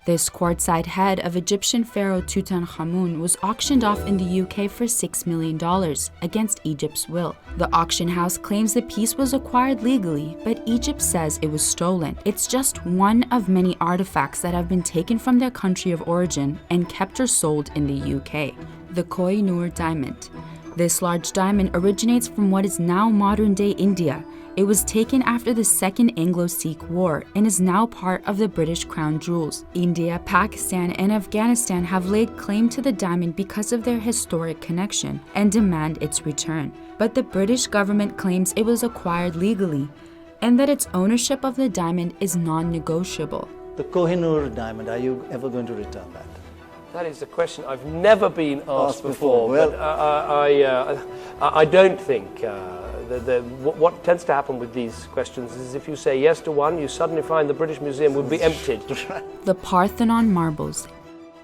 This quartzite head of Egyptian pharaoh Tutankhamun was auctioned off in the UK for $6 million against Egypt's will. The auction house claims the piece was acquired legally, but Egypt says it was stolen. It's just one of many artifacts that have been taken from their country of origin and kept or sold in the UK. The Koh-i-noor Diamond. This large diamond originates from what is now modern-day India. It was taken after the Second Anglo-Sikh War and is now part of the British Crown Jewels. India, Pakistan, and Afghanistan have laid claim to the diamond because of their historic connection and demand its return. But the British government claims it was acquired legally and that its ownership of the diamond is non-negotiable. The Kohinoor Diamond, are you ever going to return that? That is a question I've never been asked before. Well, but I don't think what tends to happen with these questions is if you say yes to one, you suddenly find the British Museum would be emptied. The Parthenon Marbles.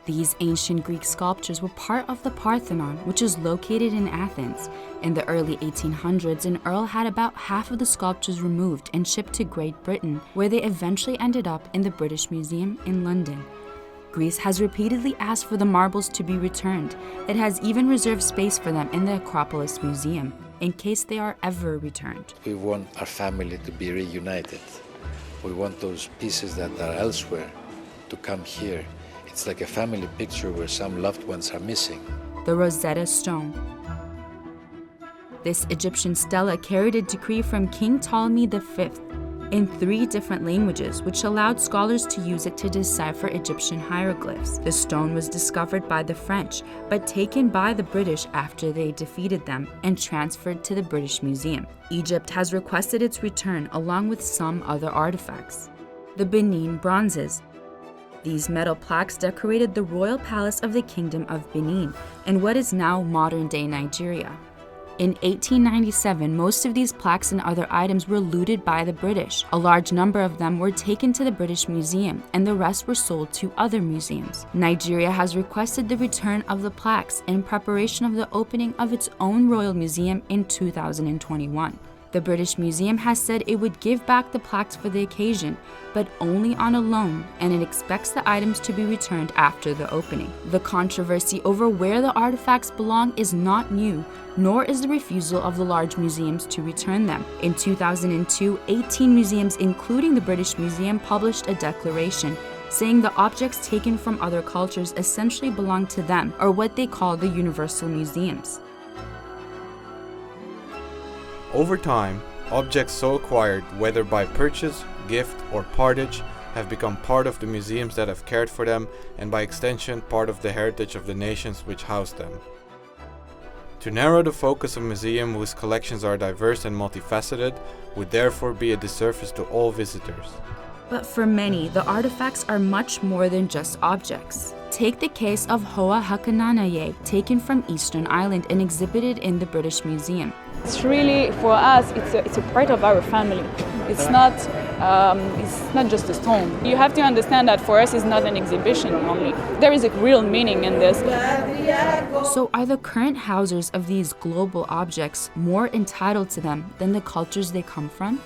These ancient Greek sculptures were part of the Parthenon, which is located in Athens. In the early 1800s, an earl had about half of the sculptures removed and shipped to Great Britain, where they eventually ended up in the British Museum in London. Greece has repeatedly asked for the marbles to be returned. It has even reserved space for them in the Acropolis Museum, in case they are ever returned. We want our family to be reunited. We want those pieces that are elsewhere to come here. It's like a family picture where some loved ones are missing. The Rosetta Stone. This Egyptian stela carried a decree from King Ptolemy V in 3 different languages, which allowed scholars to use it to decipher Egyptian hieroglyphs. The stone was discovered by the French, but taken by the British after they defeated them and transferred to the British Museum. Egypt has requested its return along with some other artifacts. The Benin Bronzes. These metal plaques decorated the royal palace of the Kingdom of Benin in what is now modern-day Nigeria. In 1897, most of these plaques and other items were looted by the British. A large number of them were taken to the British Museum, and the rest were sold to other museums. Nigeria has requested the return of the plaques in preparation of the opening of its own royal museum in 2021. The British Museum has said it would give back the plaques for the occasion, but only on a loan, and it expects the items to be returned after the opening. The controversy over where the artifacts belong is not new, nor is the refusal of the large museums to return them. In 2002, 18 museums, including the British Museum, published a declaration saying the objects taken from other cultures essentially belong to them, or what they call the universal museums. Over time, objects so acquired, whether by purchase, gift, or partage, have become part of the museums that have cared for them, and by extension, part of the heritage of the nations which house them. To narrow the focus of a museum whose collections are diverse and multifaceted would therefore be a disservice to all visitors. But for many, the artifacts are much more than just objects. Take the case of Hoa Hakananaye, taken from Eastern Ireland and exhibited in the British Museum. It's really, for us, it's a part of our family. It's not just a stone. You have to understand that for us, it's not an exhibition only. There is a real meaning in this. So are the current housers of these global objects more entitled to them than the cultures they come from?